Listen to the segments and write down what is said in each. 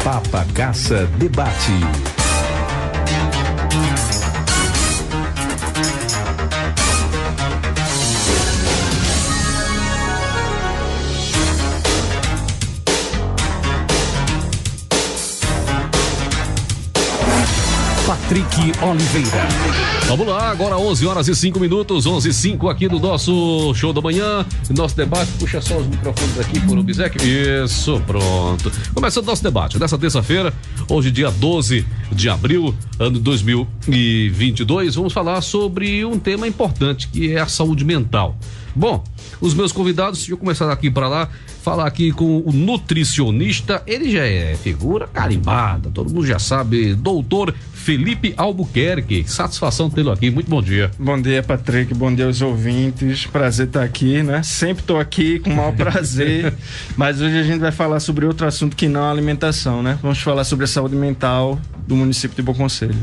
Papagaça Debate. Patrick Oliveira. Vamos lá, agora 11h05, 11h05 aqui no nosso show da manhã, nosso debate. Puxa só os microfones aqui por Obséquio. Isso, pronto. Começando nosso debate dessa terça-feira, hoje dia 12 de abril, ano 2022. Vamos falar sobre um tema importante, que é a saúde mental. Bom, os meus convidados, deixa eu começar daqui para lá, falar aqui com o nutricionista, ele já é figura carimbada, todo mundo já sabe, doutor Felipe Albuquerque. Satisfação tê-lo aqui, muito bom dia. Bom dia, Patrick, bom dia aos ouvintes, prazer estar aqui, né? Sempre estou aqui com o maior prazer, mas hoje a gente vai falar sobre outro assunto que não é a alimentação, né? Vamos falar sobre a saúde mental do município de Bom Conselho.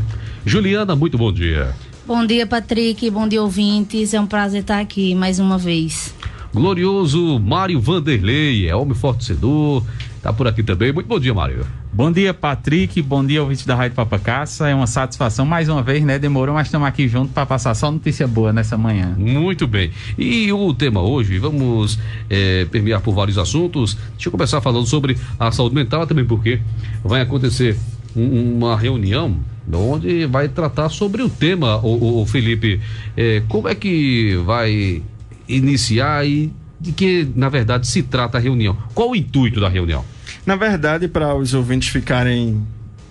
Juliana, muito bom dia. Bom dia, Patrick, bom dia, ouvintes, é um prazer estar aqui mais uma vez. Glorioso Mário Vanderlei, é homem fortalecedor, tá por aqui também. Muito bom dia, Mário. Bom dia, Patrick, bom dia, ouvintes da Rádio Papacaça. É uma satisfação mais uma vez, né? Demorou, mas estamos aqui juntos para passar só notícia boa nessa manhã. Muito bem. E o tema hoje, vamos permear por vários assuntos. Deixa eu começar falando sobre a saúde mental, também porque vai acontecer uma reunião onde vai tratar sobre o tema, o Felipe. Como é que vai iniciar e de que, na verdade, se trata a reunião? Qual o intuito da reunião? Na verdade, para os ouvintes ficarem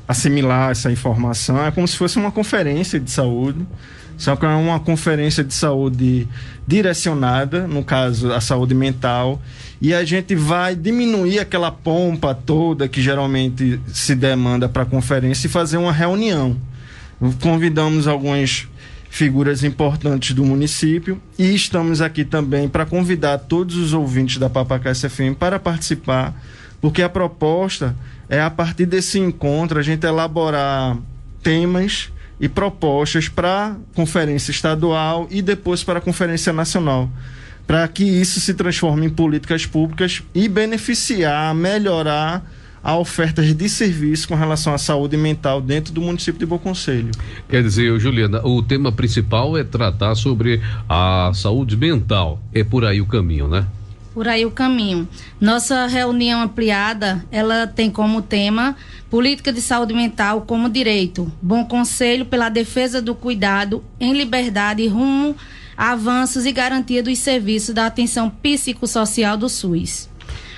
assimilar essa informação, é como se fosse uma conferência de saúde, só que é uma conferência de saúde direcionada, no caso, a saúde mental, e a gente vai diminuir aquela pompa toda que geralmente se demanda para a conferência e fazer uma reunião. Convidamos algumas figuras importantes do município e estamos aqui também para convidar todos os ouvintes da Papacaça FM para participar, porque a proposta é, a partir desse encontro, a gente elaborar temas e propostas para a conferência estadual e depois para a conferência nacional, para que isso se transforme em políticas públicas e beneficiar, melhorar a oferta de serviço com relação à saúde mental dentro do município de Bom Conselho. Quer dizer, Juliana, o tema principal é tratar sobre a saúde mental. É por aí o caminho, né? Por aí o caminho. Nossa reunião ampliada, ela tem como tema Política de Saúde Mental como Direito. Bom Conselho pela defesa do cuidado em liberdade rumo a avanços e garantia dos serviços da atenção psicossocial do SUS.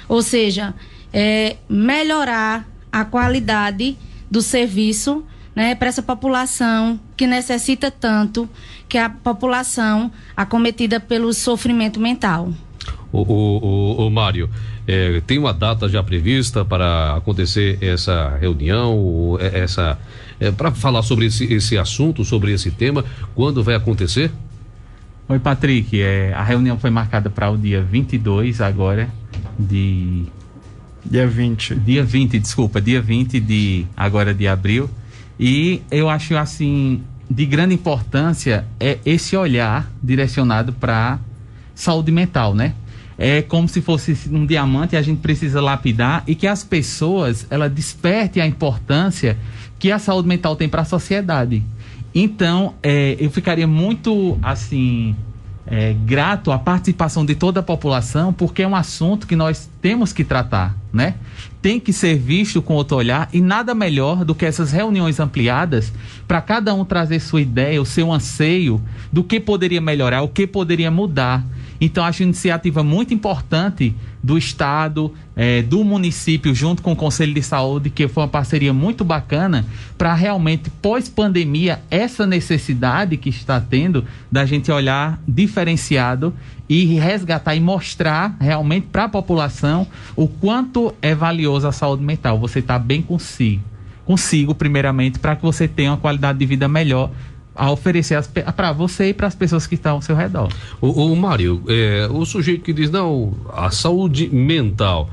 Ou seja, melhorar a qualidade do serviço, né, para essa população que necessita tanto, que é a população acometida pelo sofrimento mental. O Mário, tem uma data já prevista para acontecer essa reunião, para falar sobre esse assunto, sobre esse tema, quando vai acontecer? Oi, Patrick, a reunião foi marcada para o dia 22 agora de... Dia 20. Dia 20 de abril. E eu acho, assim, de grande importância esse olhar direcionado para saúde mental, né? É como se fosse um diamante, a gente precisa lapidar e que as pessoas, ela desperte a importância que a saúde mental tem para a sociedade. Então, eu ficaria muito, assim, grato à participação de toda a população, porque é um assunto que nós temos que tratar, né? Tem que ser visto com outro olhar e nada melhor do que essas reuniões ampliadas para cada um trazer sua ideia, o seu anseio do que poderia melhorar, o que poderia mudar. Então, acho uma iniciativa muito importante do Estado, do município, junto com o Conselho de Saúde, que foi uma parceria muito bacana para realmente, pós-pandemia, essa necessidade que está tendo da gente olhar diferenciado e resgatar e mostrar realmente para a população o quanto é valiosa a saúde mental. Você está bem consigo primeiramente, para que você tenha uma qualidade de vida melhor a oferecer para você e para as pessoas que estão ao seu redor. O Mário, o sujeito que diz, não, a saúde mental,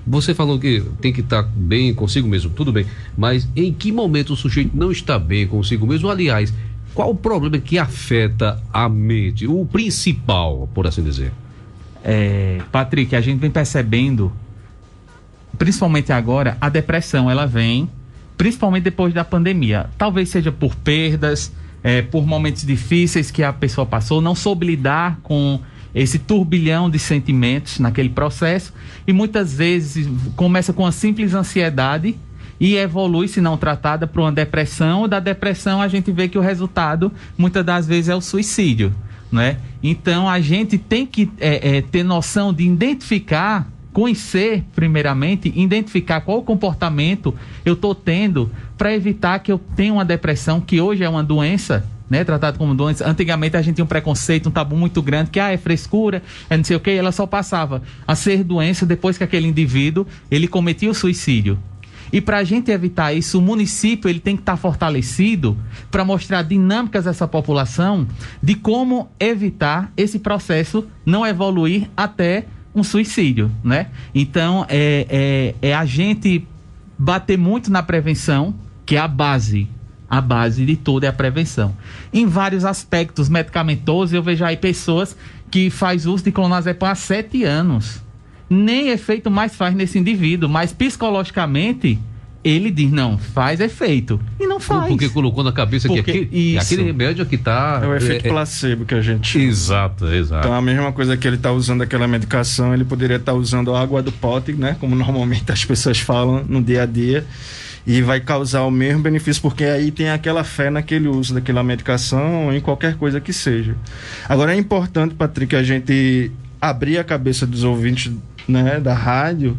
você falou que tem que estar bem consigo mesmo, tudo bem, mas em que momento o sujeito não está bem consigo mesmo? Aliás, qual o problema que afeta a mente, o principal, por assim dizer? Patrick, a gente vem percebendo, principalmente agora, a depressão, ela vem principalmente depois da pandemia. Talvez seja por perdas, por momentos difíceis que a pessoa passou, não soube lidar com esse turbilhão de sentimentos naquele processo, e muitas vezes começa com uma simples ansiedade e evolui, se não tratada, para uma depressão. Da depressão a gente vê que o resultado muitas das vezes é o suicídio, né? Então a gente tem que ter noção de identificar, conhecer primeiramente, identificar qual o comportamento eu estou tendo para evitar que eu tenha uma depressão, que hoje é uma doença, né, tratado como doença. Antigamente a gente tinha um preconceito, um tabu muito grande, que é frescura, não sei o que, ela só passava a ser doença depois que aquele indivíduo ele cometia o suicídio. E para a gente evitar isso, o município ele tem que estar fortalecido para mostrar dinâmicas a essa população de como evitar esse processo não evoluir até um suicídio, né? Então a gente bater muito na prevenção, que é a base de tudo é a prevenção. Em vários aspectos medicamentosos, eu vejo aí pessoas que faz uso de clonazepam há 7 anos. Nem efeito mais faz nesse indivíduo, mas psicologicamente ele diz, não, faz efeito. E não faz. Porque colocou na cabeça que aquele remédio que tá... É o efeito placebo que a gente chama. Exato. Então a mesma coisa que ele está usando aquela medicação, ele poderia estar usando a água do pote, né? Como normalmente as pessoas falam no dia a dia. E vai causar o mesmo benefício, porque aí tem aquela fé naquele uso daquela medicação ou em qualquer coisa que seja. Agora é importante, Patrick, a gente abrir a cabeça dos ouvintes, né, da rádio,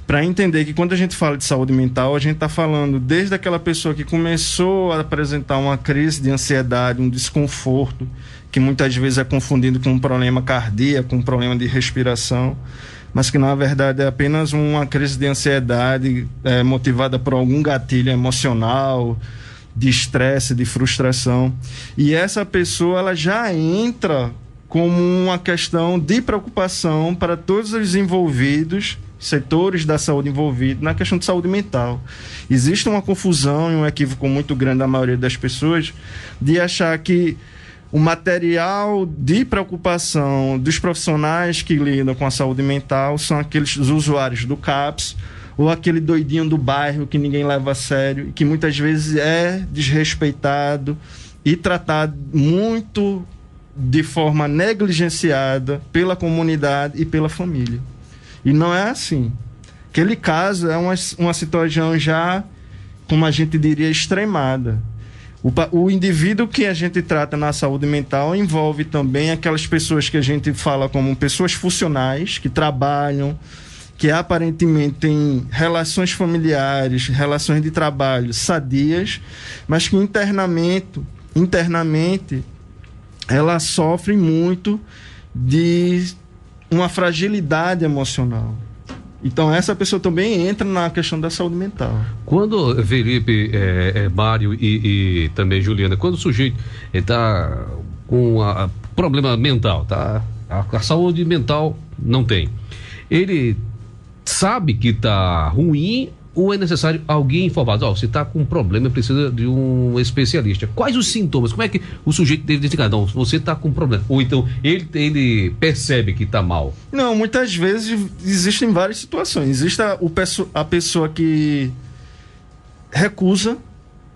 para entender que quando a gente fala de saúde mental, a gente está falando desde aquela pessoa que começou a apresentar uma crise de ansiedade, um desconforto, que muitas vezes é confundido com um problema cardíaco, um problema de respiração, mas que na verdade é apenas uma crise de ansiedade motivada por algum gatilho emocional, de estresse, de frustração. E essa pessoa ela já entra como uma questão de preocupação para todos os envolvidos, setores da saúde envolvidos na questão de saúde mental. Existe uma confusão e um equívoco muito grande da maioria das pessoas de achar que o material de preocupação dos profissionais que lidam com a saúde mental são aqueles usuários do CAPS ou aquele doidinho do bairro que ninguém leva a sério e que muitas vezes é desrespeitado e tratado muito de forma negligenciada pela comunidade e pela família. E não é assim. Aquele caso é uma situação já, como a gente diria, extremada. O indivíduo que a gente trata na saúde mental envolve também aquelas pessoas que a gente fala como pessoas funcionais, que trabalham, que aparentemente têm relações familiares, relações de trabalho sadias, mas que internamente ela sofre muito de uma fragilidade emocional. Então essa pessoa também entra na questão da saúde mental. Quando, Felipe, Mário e também Juliana, quando o sujeito está com problema mental, tá? A saúde mental não tem, ele sabe que está ruim ou é necessário alguém informado? Você está com um problema, precisa de um especialista. Quais os sintomas? Como é que o sujeito deve identificar? Não, você está com um problema. Ou então ele percebe que está mal? Não, muitas vezes existem várias situações. Existe a pessoa que recusa,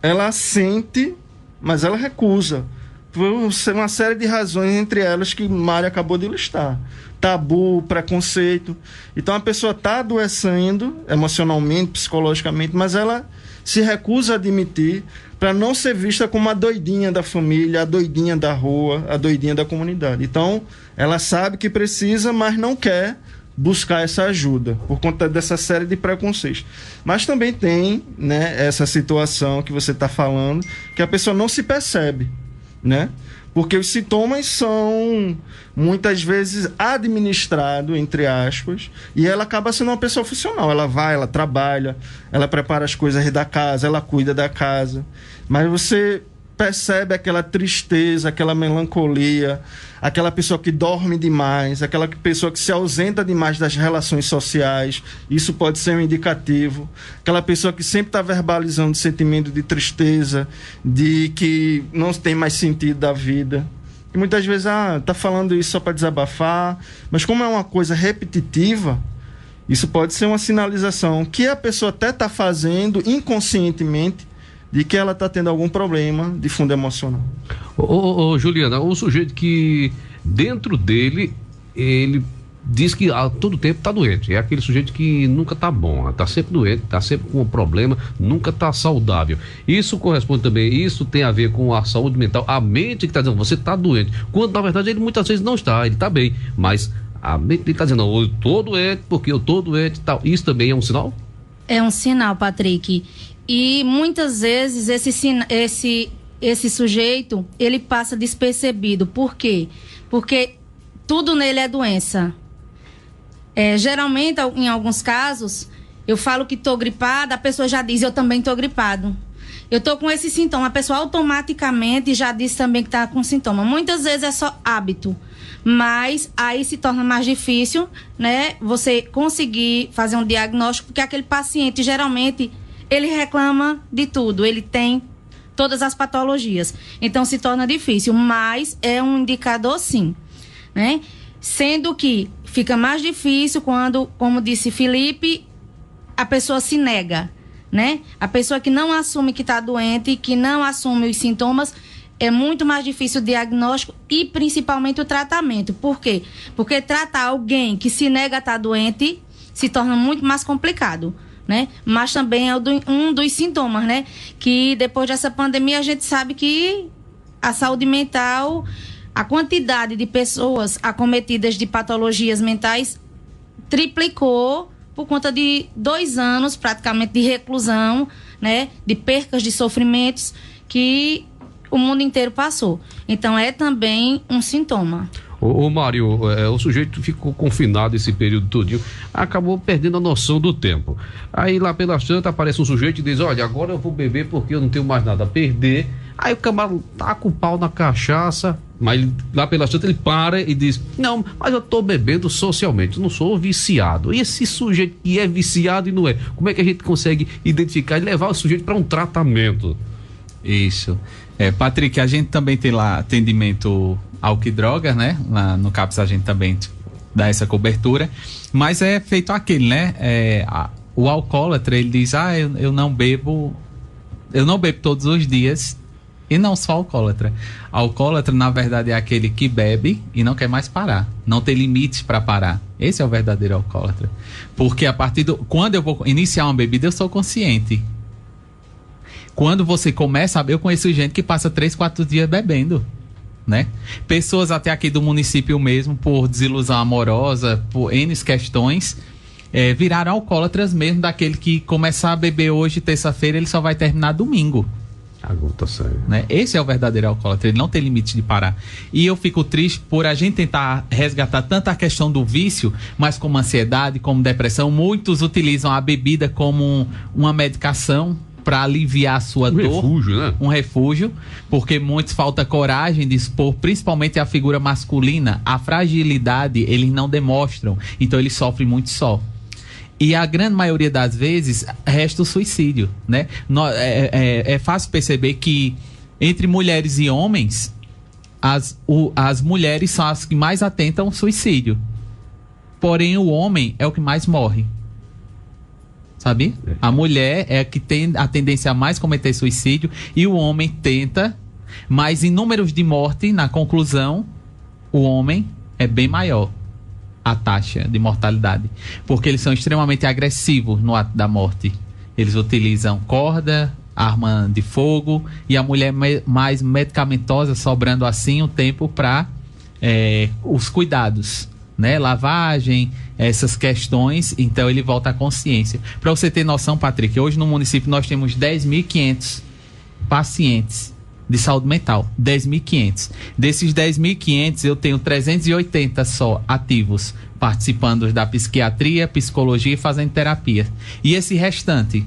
ela sente, mas ela recusa. Por uma série de razões, entre elas que Mário acabou de listar. Tabu, preconceito. Então a pessoa está adoecendo emocionalmente, psicologicamente, mas ela se recusa a admitir para não ser vista como a doidinha da família, a doidinha da rua, a doidinha da comunidade. Então ela sabe que precisa, mas não quer buscar essa ajuda por conta dessa série de preconceitos. Mas também tem, né, essa situação que você está falando, que a pessoa não se percebe, né? Porque os sintomas são muitas vezes administrados, entre aspas, e ela acaba sendo uma pessoa funcional. Ela vai, ela trabalha, ela prepara as coisas da casa, ela cuida da casa. Mas você percebe aquela tristeza, aquela melancolia, aquela pessoa que dorme demais, aquela pessoa que se ausenta demais das relações sociais, isso pode ser um indicativo. Aquela pessoa que sempre está verbalizando sentimento de tristeza, de que não tem mais sentido da vida. E muitas vezes, está falando isso só para desabafar, mas como é uma coisa repetitiva, Isso pode ser uma sinalização que a pessoa até está fazendo inconscientemente de que ela está tendo algum problema de fundo emocional. Ô, Juliana, o sujeito que dentro dele, ele diz que a todo tempo está doente. É aquele sujeito que nunca está bom, está sempre doente, está sempre com um problema, nunca está saudável. Isso corresponde também, isso tem a ver com a saúde mental, a mente que está dizendo, você está doente, quando na verdade ele muitas vezes não está, ele está bem, mas a mente está dizendo, não, eu estou doente porque eu estou doente e tal. Isso também é um sinal? É um sinal, Patrick. E muitas vezes esse sujeito, ele passa despercebido. Por quê? Porque tudo nele é doença. Geralmente, em alguns casos, eu falo que estou gripada, a pessoa já diz, eu também estou gripado. Eu estou com esse sintoma, a pessoa automaticamente já diz também que está com sintoma. Muitas vezes é só hábito, mas aí se torna mais difícil, né, você conseguir fazer um diagnóstico, porque aquele paciente, geralmente, ele reclama de tudo, ele tem todas as patologias. Então, se torna difícil, mas é um indicador, sim, né? Sendo que fica mais difícil quando, como disse Felipe, a pessoa se nega, né? A pessoa que não assume que está doente, que não assume os sintomas, é muito mais difícil o diagnóstico e principalmente o tratamento. Por quê? Porque tratar alguém que se nega a estar doente se torna muito mais complicado, né? Mas também é um dos sintomas, né? Que depois dessa pandemia a gente sabe que a saúde mental, a quantidade de pessoas acometidas de patologias mentais triplicou por conta de 2 anos praticamente de reclusão, né? De percas, de sofrimentos que o mundo inteiro passou. Então é também um sintoma. Ô Mário, o sujeito ficou confinado esse período todinho, acabou perdendo a noção do tempo. Aí lá pelas tantas aparece um sujeito e diz, olha, agora eu vou beber porque eu não tenho mais nada a perder. Aí o camarada tá com o pau na cachaça, mas lá pelas tantas ele para e diz, não, mas eu tô bebendo socialmente, não sou viciado. E esse sujeito que é viciado e não é, como é que a gente consegue identificar e levar o sujeito para um tratamento? Isso. Patrick, a gente também tem lá atendimento álcool e drogas, né? Lá no CAPS a gente também dá essa cobertura, mas é feito aquele, né? O alcoólatra, ele diz, eu não bebo todos os dias, e não só alcoólatra. Alcoólatra, na verdade, é aquele que bebe e não quer mais parar, não tem limites para parar. Esse é o verdadeiro alcoólatra. Porque quando eu vou iniciar uma bebida, eu sou consciente. Quando você começa, eu conheço gente que passa 3, 4 dias bebendo, né? Pessoas até aqui do município mesmo, por desilusão amorosa, por N questões, viraram alcoólatras mesmo, daquele que começar a beber hoje, terça-feira, ele só vai terminar domingo. Tá sério. Né? Esse é o verdadeiro alcoólatra, ele não tem limite de parar. E eu fico triste por a gente tentar resgatar tanto a questão do vício, mas como ansiedade, como depressão, muitos utilizam a bebida como uma medicação para aliviar a sua dor. Refúgio, né? Um refúgio, porque muitos falta coragem de expor, principalmente a figura masculina, a fragilidade eles não demonstram, então eles sofrem muito só. E a grande maioria das vezes resta o suicídio, né? É fácil perceber que entre mulheres e homens, as mulheres são as que mais atentam ao suicídio. Porém, o homem é o que mais morre. Sabe? A mulher é a que tem a tendência a mais cometer suicídio e o homem tenta, mas em números de morte, na conclusão, o homem é bem maior a taxa de mortalidade, porque eles são extremamente agressivos no ato da morte. Eles utilizam corda, arma de fogo, e a mulher mais medicamentosa, sobrando assim o tempo para os cuidados, né? Lavagem, essas questões, então ele volta à consciência. Para você ter noção, Patrick, hoje no município nós temos 10.500 pacientes de saúde mental, 10.500. Desses 10.500 eu tenho 380 só ativos, participando da psiquiatria, psicologia e fazendo terapia. E esse restante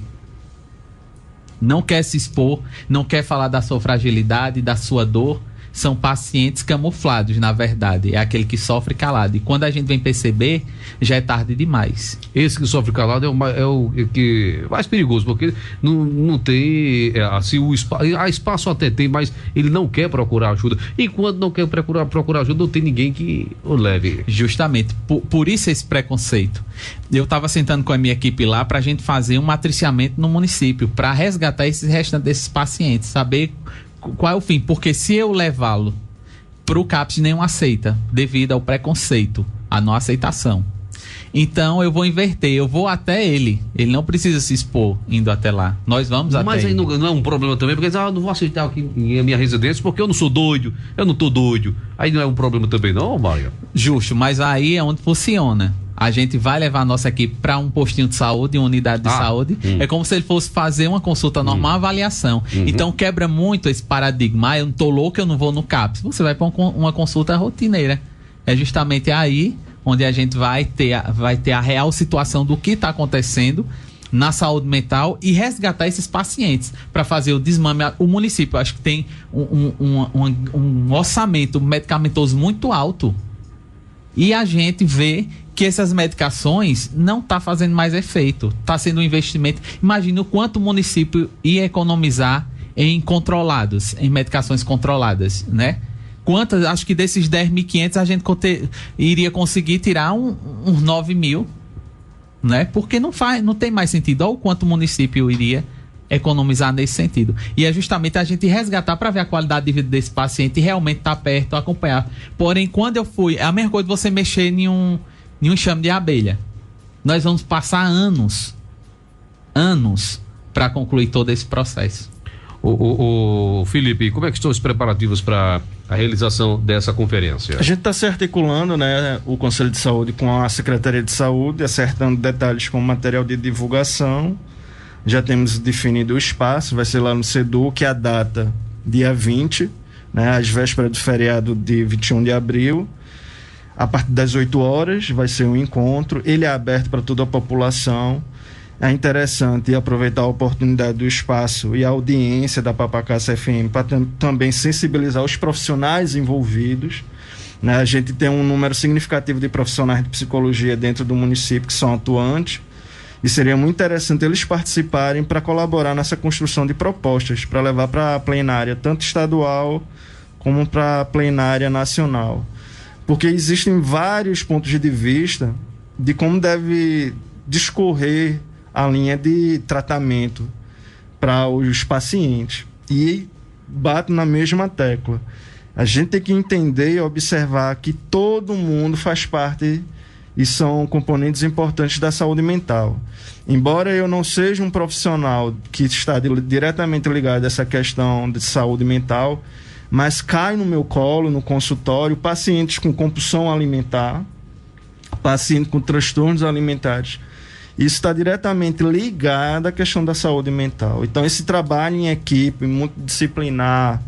não quer se expor, não quer falar da sua fragilidade, da sua dor, são pacientes camuflados, na verdade. É aquele que sofre calado. E quando a gente vem perceber, já é tarde demais. Esse que sofre calado é o que mais perigoso, porque não tem, assim, espaço até tem, mas ele não quer procurar ajuda. E quando não quer procurar ajuda, não tem ninguém que o leve. Justamente, por isso esse preconceito. Eu estava sentando com a minha equipe lá para a gente fazer um matriciamento no município, para resgatar esses restantes desses pacientes, saber qual é o fim, porque se eu levá-lo para o CAPS, nenhum aceita, devido ao preconceito, à não aceitação. Então eu vou inverter, eu vou até ele não precisa se expor indo até lá, nós vamos até Mas aí ele. não é um problema também, porque eu não vou aceitar aqui em minha residência porque eu não sou doido, eu não tô doido. Aí não é um problema também não, Mário? Justo, mas aí é onde funciona. A gente vai levar a nossa equipe para um postinho de saúde, uma unidade de saúde. É como se ele fosse fazer uma consulta normal, uma avaliação. Então quebra muito esse paradigma. Eu não tô louco, eu não vou no CAPS. Você vai para uma consulta rotineira. É justamente aí onde a gente vai ter a real situação do que está acontecendo na saúde mental e resgatar esses pacientes para fazer o desmame. O município, acho que tem um orçamento medicamentoso muito alto. E a gente vê que essas medicações não tá fazendo mais efeito. Está sendo um investimento. Imagina o quanto o município ia economizar em medicações controladas, né? Quantas, acho que desses 10.500 a gente iria conseguir tirar uns 9 mil, né? Porque não tem mais sentido. Olha o quanto o município iria economizar nesse sentido. E é justamente a gente resgatar para ver a qualidade de vida desse paciente e realmente estar perto, acompanhar. Porém, quando eu fui, é a mesma coisa de você mexer em um enxame de abelha. Nós vamos passar anos para concluir todo esse processo. O Felipe, como é que estão os preparativos para a realização dessa conferência? A gente está se articulando, né, o Conselho de Saúde com a Secretaria de Saúde, acertando detalhes com material de divulgação. Já temos definido o espaço, vai ser lá no SEDUC, a data dia 20, né, às vésperas do feriado de 21 de abril. A partir das 8 horas vai ser um encontro, ele é aberto para toda a população. É interessante aproveitar a oportunidade do espaço e a audiência da Papacassa FM para também sensibilizar os profissionais envolvidos, né? A gente tem um número significativo de profissionais de psicologia dentro do município que são atuantes e seria muito interessante eles participarem para colaborar nessa construção de propostas para levar para a plenária, tanto estadual como para a plenária nacional. Porque existem vários pontos de vista de como deve discorrer a linha de tratamento para os pacientes. E bato na mesma tecla. A gente tem que entender e observar que todo mundo faz parte e são componentes importantes da saúde mental. Embora eu não seja um profissional que está diretamente ligado a essa questão de saúde mental, mas cai no meu colo, no consultório, pacientes com compulsão alimentar, pacientes com transtornos alimentares. Isso está diretamente ligado à questão da saúde mental. Então, esse trabalho em equipe, multidisciplinar,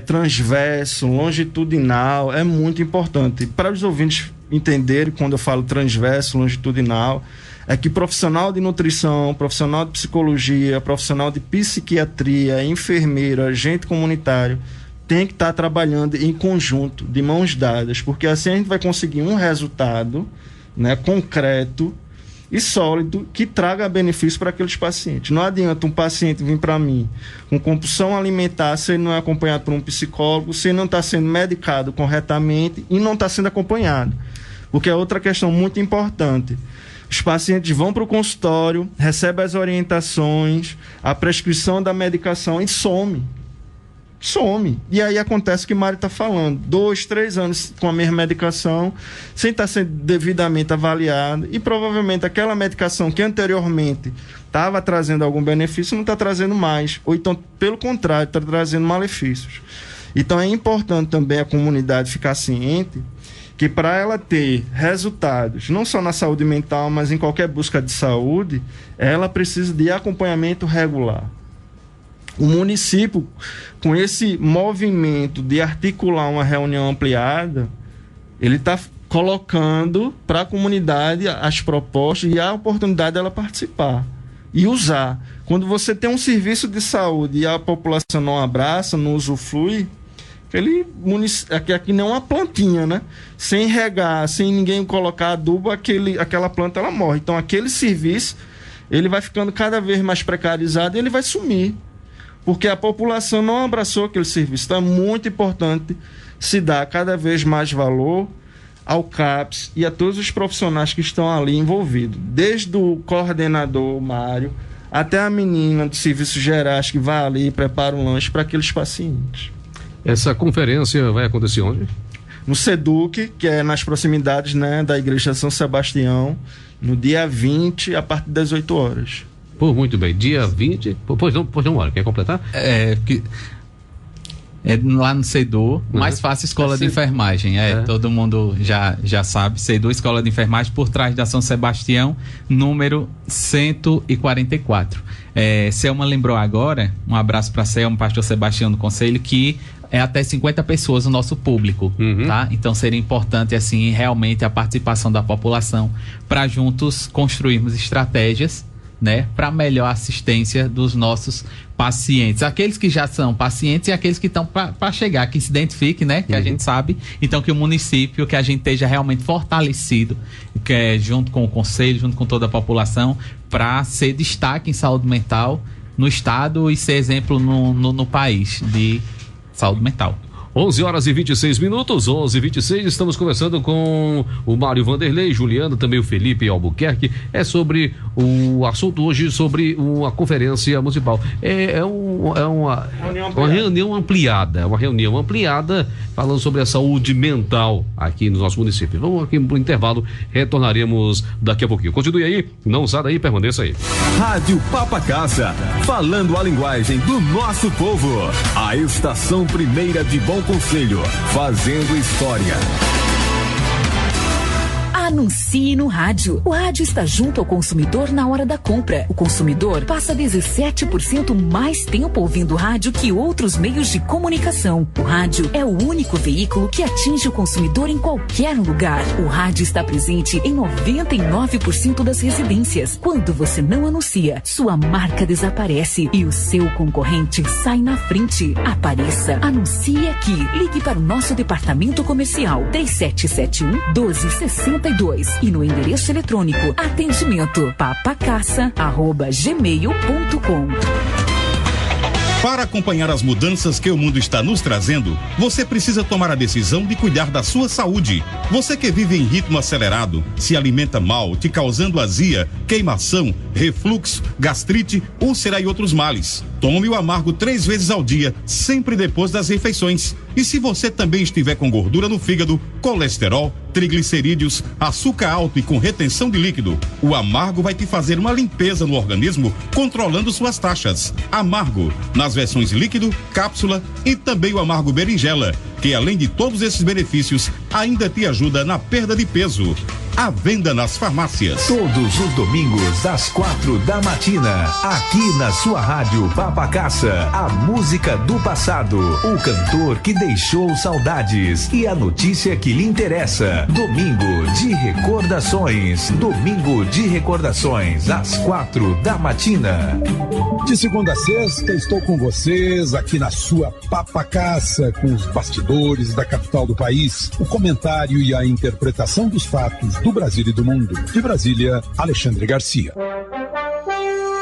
transverso, longitudinal, é muito importante. Para os ouvintes entenderem, quando eu falo transverso, longitudinal, é que profissional de nutrição, profissional de psicologia, profissional de psiquiatria, enfermeiro, agente comunitário, tem que estar trabalhando em conjunto, de mãos dadas, porque assim a gente vai conseguir um resultado, né, concreto e sólido que traga benefício para aqueles pacientes. Não adianta um paciente vir para mim com compulsão alimentar se ele não é acompanhado por um psicólogo, se ele não está sendo medicado corretamente e não está sendo acompanhado. Porque é outra questão muito importante. Os pacientes vão para o consultório, recebem as orientações, a prescrição da medicação e some. E aí acontece o que o Mário está falando. 2, 3 anos com a mesma medicação, sem estar sendo devidamente avaliado, e provavelmente aquela medicação que anteriormente estava trazendo algum benefício não está trazendo mais. Ou então, pelo contrário, está trazendo malefícios. Então é importante também a comunidade ficar ciente que para ela ter resultados, não só na saúde mental, mas em qualquer busca de saúde, ela precisa de acompanhamento regular. O município, com esse movimento de articular uma reunião ampliada, ele está colocando para a comunidade as propostas e a oportunidade dela participar e usar. Quando você tem um serviço de saúde e a população não abraça, não usufrui, Aqui não é uma plantinha, né? Sem regar, sem ninguém colocar adubo, aquela planta ela morre. Então aquele serviço ele vai ficando cada vez mais precarizado e ele vai sumir. Porque a população não abraçou aquele serviço. Então é muito importante se dar cada vez mais valor ao CAPS e a todos os profissionais que estão ali envolvidos. Desde o coordenador Mário até a menina de serviços gerais que vai ali e prepara um lanche para aqueles pacientes. Essa conferência vai acontecer onde? No SEDUC, que é nas proximidades, né, da Igreja São Sebastião, no dia 20, a partir das 8 horas. Pô, muito bem. Dia 20... Pois não, Mário, quer completar? É lá no CEDU, mais fácil, Escola de Enfermagem. Todo mundo já sabe. CEDU, Escola de Enfermagem, por trás da São Sebastião, número 144. Selma lembrou agora, um abraço para Selma, pastor Sebastião do Conselho, que é até 50 pessoas o nosso público, tá? Então seria importante, assim, realmente a participação da população para juntos construirmos estratégias, né, para melhor assistência dos nossos pacientes, aqueles que já são pacientes e aqueles que estão para chegar, que se identifiquem, né, que a gente sabe, então que o município, que a gente esteja realmente fortalecido, que é junto com o conselho, junto com toda a população, para ser destaque em saúde mental no estado e ser exemplo no país de saúde mental. 11h26, 11h26, estamos conversando com o Mário Vanderlei, Juliano, também o Felipe Albuquerque, sobre o assunto hoje, sobre uma conferência municipal. Uma reunião ampliada, falando sobre a saúde mental aqui no nosso município. Vamos aqui pro intervalo, retornaremos daqui a pouquinho. Continue aí, não saia daí, permaneça aí. Rádio Papacassa, falando a linguagem do nosso povo. A estação primeira de Bom Conselho, fazendo história. Anuncie no rádio. O rádio está junto ao consumidor na hora da compra. O consumidor passa 17% mais tempo ouvindo rádio que outros meios de comunicação. O rádio é o único veículo que atinge o consumidor em qualquer lugar. O rádio está presente em 99% das residências. Quando você não anuncia, sua marca desaparece e o seu concorrente sai na frente. Apareça, anuncie aqui. Ligue para o nosso departamento comercial 3771-1262 e no endereço eletrônico atendimento papacassa@gmail.com. Para acompanhar as mudanças que o mundo está nos trazendo, você precisa tomar a decisão de cuidar da sua saúde. Você que vive em ritmo acelerado, se alimenta mal, te causando azia, queimação, refluxo, gastrite, úlcera e outros males. Tome o amargo 3 vezes ao dia, sempre depois das refeições. E se você também estiver com gordura no fígado, colesterol, triglicerídeos, açúcar alto e com retenção de líquido, o amargo vai te fazer uma limpeza no organismo, controlando suas taxas. Amargo, nas versões líquido, cápsula e também o amargo berinjela, que além de todos esses benefícios, ainda te ajuda na perda de peso. À venda nas farmácias. Todos os domingos, às 4 da matina, aqui na sua rádio Papacassa, a música do passado, o cantor que deixou saudades e a notícia que lhe interessa. Domingo de recordações, às 4 da matina. De segunda a sexta, estou com vocês aqui na sua Papacassa, com os bastidores da capital do país, o comentário e a interpretação dos fatos do Brasil e do mundo. De Brasília, Alexandre Garcia.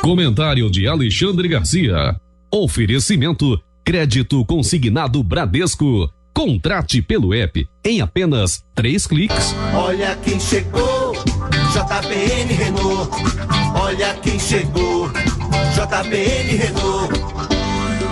Comentário de Alexandre Garcia. Oferecimento: crédito consignado Bradesco. Contrate pelo app em apenas 3 cliques. Olha quem chegou, JBN Renault. Olha quem chegou, JBN Renault.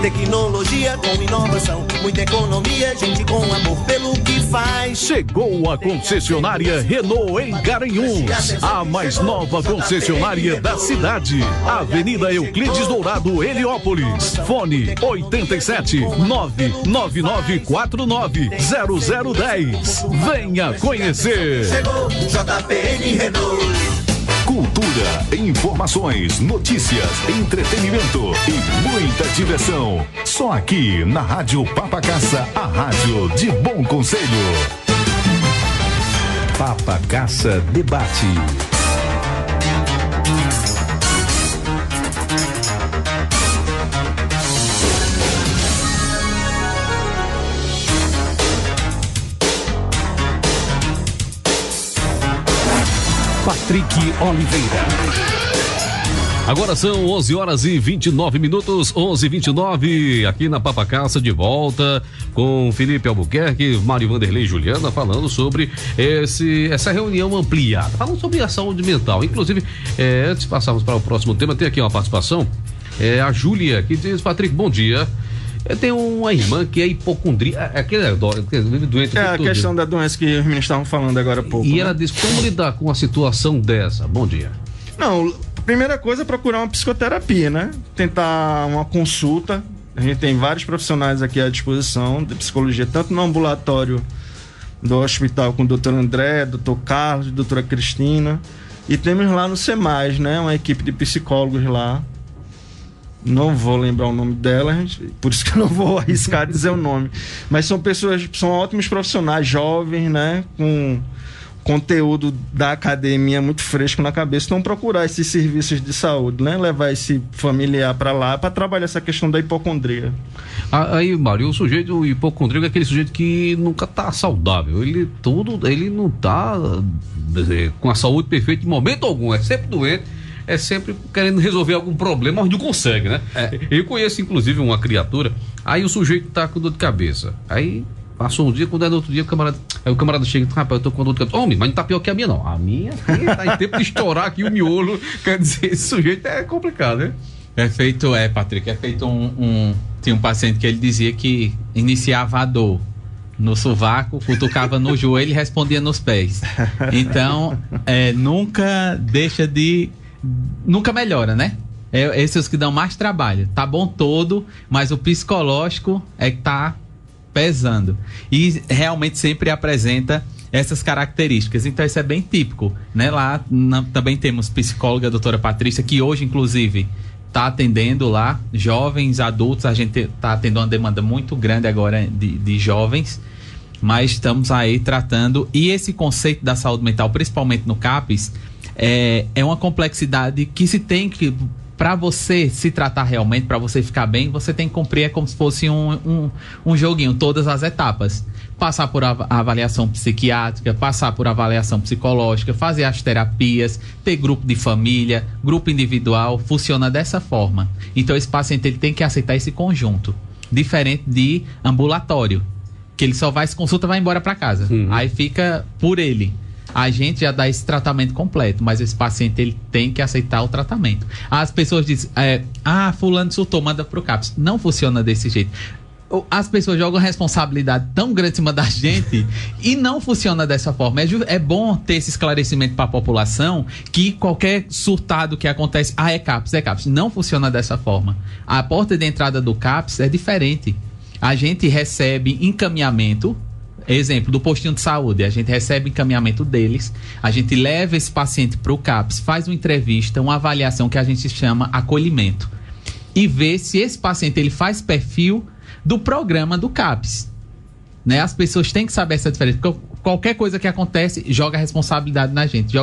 Tecnologia com inovação, muita economia, gente com amor pelo que faz. Chegou a concessionária Renault em Garanhuns, a mais nova concessionária da cidade. Avenida Euclides Dourado, Heliópolis. Fone 87-99949-0010. Venha conhecer. Chegou JBN Renault. Cultura, informações, notícias, entretenimento e muita diversão. Só aqui na Rádio Papacassa, a rádio de Bom Conselho. Papacassa Debate. Patrick Oliveira. Agora são 11 horas e 29 minutos, 11h29, aqui na Papacaça, de volta com Felipe Albuquerque, Mário Vanderlei e Juliana, falando sobre essa reunião ampliada, falando sobre a saúde mental. Inclusive, antes de passarmos para o próximo tema, tem aqui uma participação, a Júlia, que diz: Patrick, bom dia. Eu tenho uma irmã que é hipocondríaca, doente. A questão da doença que os meninos estavam falando agora há pouco. E ela diz: como lidar com uma situação dessa? Bom dia. Não, primeira coisa é procurar uma psicoterapia, né? Tentar uma consulta. A gente tem vários profissionais aqui à disposição de psicologia, tanto no ambulatório do hospital com o doutor André, doutor Carlos, doutora Cristina. E temos lá no SEMAS, né? Uma equipe de psicólogos lá. Não vou lembrar o nome dela, por isso que eu não vou arriscar dizer o nome. Mas são pessoas, são ótimos profissionais, jovens, né? Com conteúdo da academia muito fresco na cabeça, então procurar esses serviços de saúde, né? Levar esse familiar para lá para trabalhar essa questão da hipocondria. Aí, Mário, o hipocondríaco é aquele sujeito que nunca tá saudável, ele não tá com a saúde perfeita em momento algum, é sempre doente, é sempre querendo resolver algum problema, mas não consegue, né? Eu conheço inclusive uma criatura, aí o sujeito tá com dor de cabeça, aí passou um dia, quando é no outro dia, o camarada chega e diz: rapaz, eu tô com dor de cabeça. Homem, mas não tá pior que a minha, não. A minha tá em tempo de estourar aqui o miolo. Quer dizer, esse sujeito é complicado, né? Patrick, tinha um paciente que ele dizia que iniciava a dor no sovaco, cutucava no joelho e respondia nos pés. Então, nunca melhora, né? Esses são os que dão mais trabalho. Tá bom todo, mas o psicológico é que tá pesando, e realmente sempre apresenta essas características, então isso é bem típico, né? Lá também temos psicóloga, a doutora Patrícia, que hoje inclusive está atendendo lá jovens, adultos. A gente está tendo uma demanda muito grande agora de jovens, mas estamos aí tratando, e esse conceito da saúde mental, principalmente no CAPS, é uma complexidade que se tem que, para você se tratar realmente, para você ficar bem, você tem que cumprir como se fosse um joguinho, todas as etapas. Passar por avaliação psiquiátrica, passar por avaliação psicológica, fazer as terapias, ter grupo de família, grupo individual, funciona dessa forma. Então esse paciente ele tem que aceitar esse conjunto, diferente de ambulatório, que ele só vai se consulta e vai embora para casa. Aí fica por ele. A gente já dá esse tratamento completo, mas esse paciente ele tem que aceitar o tratamento. As pessoas dizem: fulano surtou, manda pro CAPS. Não funciona desse jeito. As pessoas jogam responsabilidade tão grande em cima da gente e não funciona dessa forma. É bom ter esse esclarecimento para a população que qualquer surtado que acontece, é CAPS. Não funciona dessa forma. A porta de entrada do CAPS é diferente. A gente recebe encaminhamento. Exemplo, do postinho de saúde, a gente recebe encaminhamento deles, a gente leva esse paciente para o CAPS, faz uma entrevista, uma avaliação que a gente chama acolhimento, e vê se esse paciente ele faz perfil do programa do CAPS, né? As pessoas têm que saber essa diferença, porque qualquer coisa que acontece, joga a responsabilidade na gente.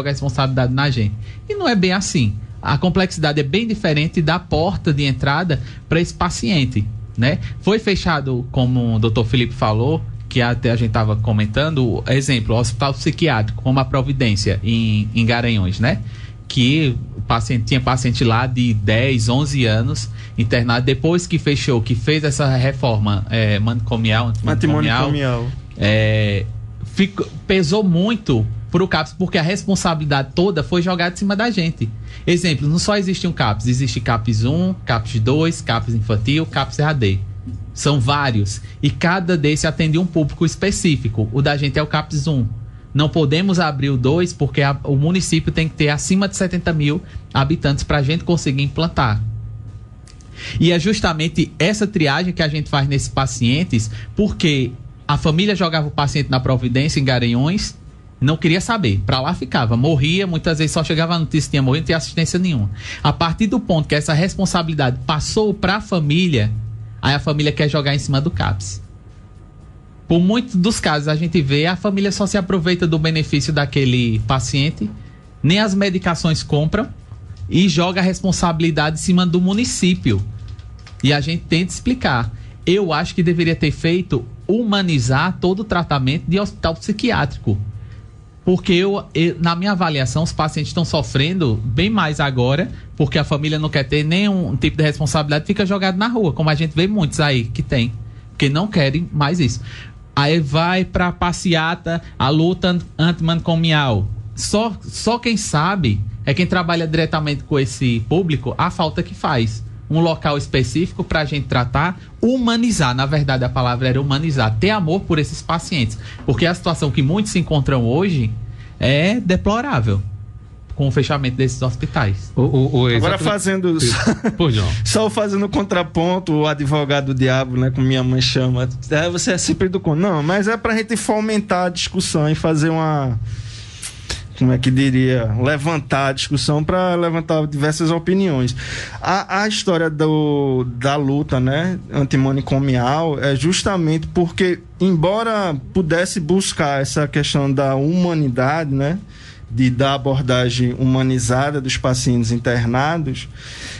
E não é bem assim. A complexidade é bem diferente da porta de entrada para esse paciente, né? Foi fechado, como o doutor Felipe falou, que até a gente estava comentando, exemplo, o hospital psiquiátrico, como a Providência, em Garanhuns, né? Que tinha paciente lá de 10, 11 anos internado, depois que fechou, que fez essa reforma matrimonial, pesou muito pro CAPS, porque a responsabilidade toda foi jogada em cima da gente. Exemplo, não só existe um CAPS, existe CAPS 1, CAPS 2, CAPS infantil, CAPS EAD. São vários, e cada desse atende um público específico. O da gente é o CAPS 1. Não podemos abrir o 2 porque o município tem que ter acima de 70 mil habitantes para a gente conseguir implantar. E é justamente essa triagem que a gente faz nesses pacientes, porque a família jogava o paciente na Providência, em Garanhuns, não queria saber, para lá ficava, morria, muitas vezes só chegava a notícia que tinha morrido, não tinha assistência nenhuma. A partir do ponto que essa responsabilidade passou para a família, aí a família quer jogar em cima do CAPS. Por muitos dos casos a gente vê, a família só se aproveita do benefício daquele paciente, nem as medicações compram e joga a responsabilidade em cima do município. E a gente tenta explicar. Eu acho que deveria ter feito humanizar todo o tratamento de hospital psiquiátrico. Porque na minha avaliação, os pacientes estão sofrendo bem mais agora, porque a família não quer ter nenhum tipo de responsabilidade, fica jogado na rua, como a gente vê muitos aí que tem, porque não querem mais isso. Aí vai pra passeata, a luta antimanicomial. Só quem sabe é quem trabalha diretamente com esse público, a falta que faz. Um local específico pra gente tratar, humanizar, na verdade a palavra era humanizar, ter amor por esses pacientes, porque a situação que muitos se encontram hoje é deplorável com o fechamento desses hospitais. Agora fazendo só fazendo contraponto, o advogado do diabo, né, como minha mãe chama, você é sempre do contra. Não, mas é pra gente fomentar a discussão e fazer uma, como é que diria, levantar a discussão para levantar diversas opiniões. A história da luta, né, antimanicomial é justamente porque, embora pudesse buscar essa questão da humanidade, né, da abordagem humanizada dos pacientes internados,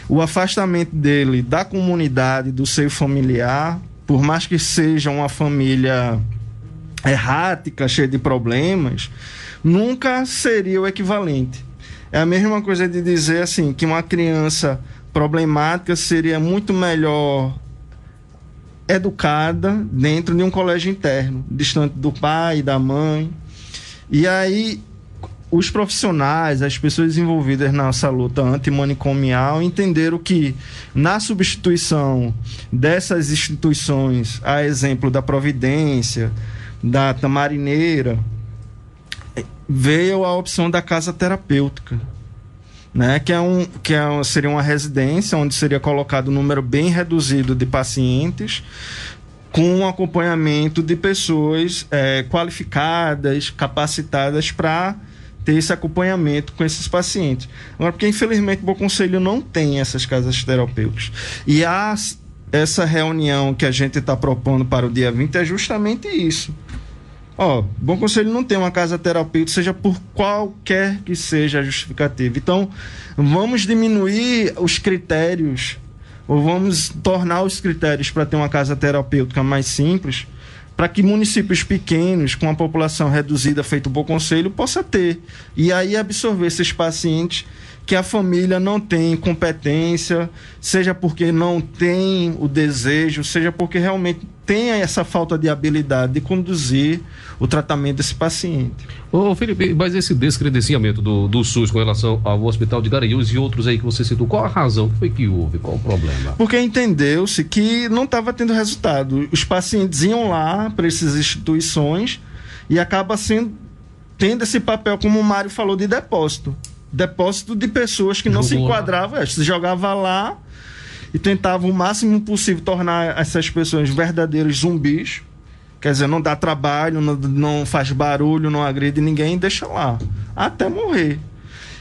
o afastamento dele da comunidade, do seio familiar, por mais que seja uma família errática, cheia de problemas, nunca seria o equivalente. É a mesma coisa de dizer assim, que uma criança problemática seria muito melhor educada dentro de um colégio interno, distante do pai e da mãe. E aí os profissionais, as pessoas envolvidas nessa luta antimanicomial entenderam que, na substituição dessas instituições, a exemplo da Providência, da Tamarineira, veio a opção da casa terapêutica, né? Seria uma residência onde seria colocado um número bem reduzido de pacientes, com um acompanhamento de pessoas qualificadas, capacitadas para ter esse acompanhamento com esses pacientes. Agora, porque infelizmente o Bom Conselho não tem essas casas terapêuticas. E essa reunião que a gente está propondo para o dia 20 é justamente isso. Bom Conselho não tem uma casa terapêutica, seja por qualquer que seja a justificativa. Então, vamos diminuir os critérios, ou vamos tornar os critérios para ter uma casa terapêutica mais simples, para que municípios pequenos, com a população reduzida, feito o Bom Conselho, possa ter. E aí absorver esses pacientes que a família não tem competência, seja porque não tem o desejo, seja porque realmente tem essa falta de habilidade de conduzir o tratamento desse paciente. Felipe, mas esse descredenciamento do SUS com relação ao Hospital de Garanhuns e outros aí que você citou, qual a razão que foi que houve? Qual o problema? Porque entendeu-se que não estava tendo resultado. Os pacientes iam lá para essas instituições e acaba tendo esse papel, como o Mário falou, de depósito de pessoas que não se enquadravam, se jogava lá e tentava o máximo possível tornar essas pessoas verdadeiros zumbis, quer dizer, não dá trabalho, não faz barulho, não agride ninguém, deixa lá, até morrer.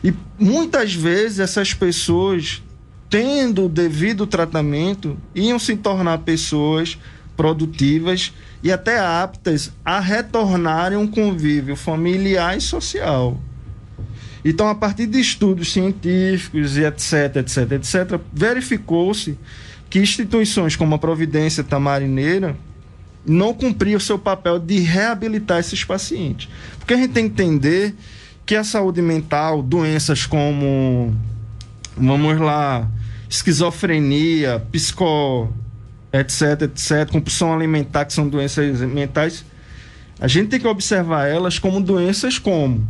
E muitas vezes essas pessoas, tendo o devido tratamento, iam se tornar pessoas produtivas e até aptas a retornarem um convívio familiar e social. Então, a partir de estudos científicos e etc, verificou-se que instituições como a Providência Tamarineira não cumpriam o seu papel de reabilitar esses pacientes. Porque a gente tem que entender que a saúde mental, doenças como, esquizofrenia, etc, compulsão alimentar, que são doenças mentais, a gente tem que observar elas como doenças como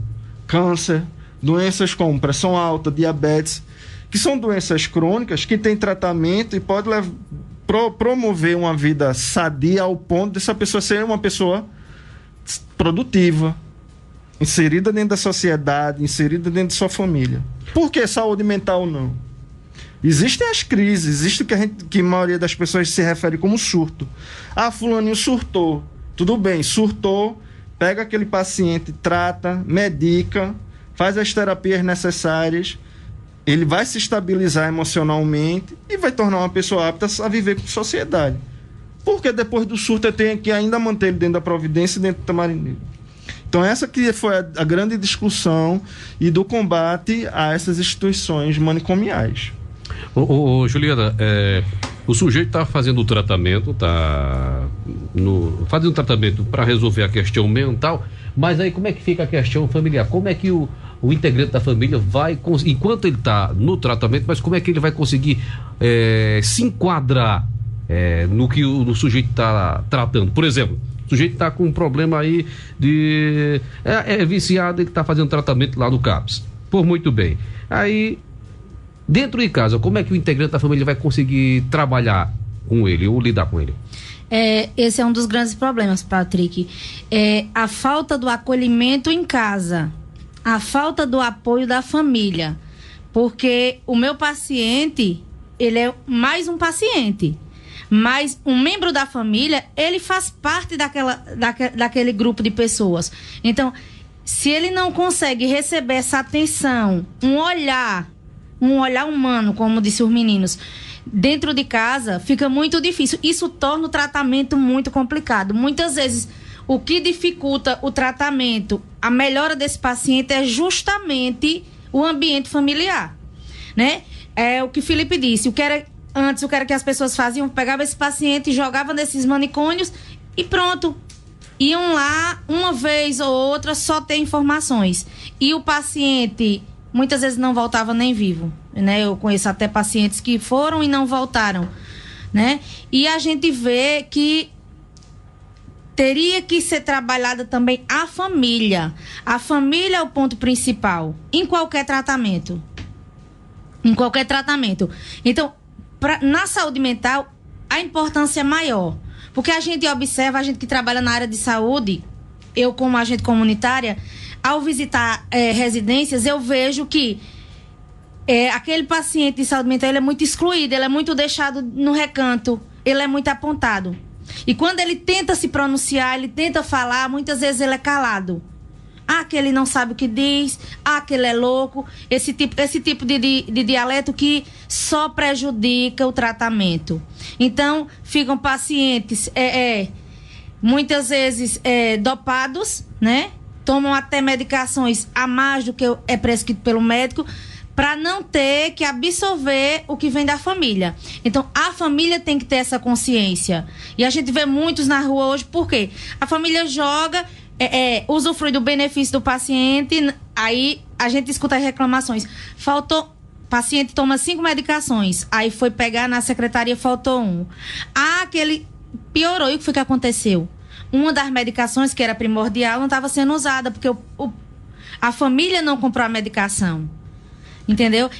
câncer, doenças como pressão alta, diabetes, que são doenças crônicas que têm tratamento e pode promover uma vida sadia ao ponto dessa pessoa ser uma pessoa produtiva, inserida dentro da sociedade, inserida dentro de sua família. Por que saúde mental não? Existem as crises, existe o que a maioria das pessoas se refere como surto. Fulaninho surtou. Tudo bem, surtou, pega aquele paciente, trata, medica, faz as terapias necessárias, ele vai se estabilizar emocionalmente e vai tornar uma pessoa apta a viver com sociedade. Porque depois do surto eu tenho que ainda manter ele dentro da Providência e dentro do Tamarineiro. Então essa que foi a grande discussão e do combate a essas instituições manicomiais. Juliana, o sujeito está fazendo o tratamento, fazendo tratamento para resolver a questão mental, Mas aí como é que fica a questão familiar? Como é que o integrante da família vai, enquanto ele está no tratamento, mas como é que ele vai conseguir se enquadrar no que o sujeito está tratando? Por exemplo, o sujeito está com um problema aí de... é viciado, ele está fazendo tratamento lá no CAPS. Por muito bem. Aí, dentro de casa, como é que o integrante da família vai conseguir trabalhar com ele ou lidar com ele? Esse é um dos grandes problemas, Patrick. A falta do acolhimento em casa, a falta do apoio da família. Porque o meu paciente, ele é mais um paciente, mas um membro da família, ele faz parte daquele grupo de pessoas. Então, se ele não consegue receber essa atenção, um olhar humano, como disse os meninos, dentro de casa, fica muito difícil. Isso torna o tratamento muito complicado. Muitas vezes, o que dificulta o tratamento, a melhora desse paciente, é justamente o ambiente familiar, né? É o que Felipe disse. Antes, o que era que as pessoas faziam? Pegavam esse paciente, jogavam nesses manicômios e pronto. Iam lá, uma vez ou outra, só ter informações. E o paciente... muitas vezes não voltava nem vivo, né? Eu conheço até pacientes que foram e não voltaram, né? E a gente vê que teria que ser trabalhada também a família. A família é o ponto principal em qualquer tratamento. Em qualquer tratamento. Então, na saúde mental, a importância é maior. Porque a gente observa, a gente que trabalha na área de saúde, eu como agente comunitária, ao visitar residências, eu vejo que aquele paciente de saúde mental, ele é muito excluído, ele é muito deixado no recanto, ele é muito apontado. E quando ele tenta se pronunciar, ele tenta falar, muitas vezes ele é calado. Que ele não sabe o que diz, que ele é louco, esse tipo de dialeto que só prejudica o tratamento. Então, ficam pacientes muitas vezes dopados, né? Tomam até medicações a mais do que é prescrito pelo médico, para não ter que absorver o que vem da família. Então, a família tem que ter essa consciência. E a gente vê muitos na rua hoje, por quê? A família joga, usufrui do benefício do paciente, aí a gente escuta as reclamações. Faltou, paciente toma 5 medicações, aí foi pegar na secretaria, faltou 1. Aquele piorou, e o que foi que aconteceu? Uma das medicações que era primordial não estava sendo usada, porque a família não comprou a medicação. Entendeu?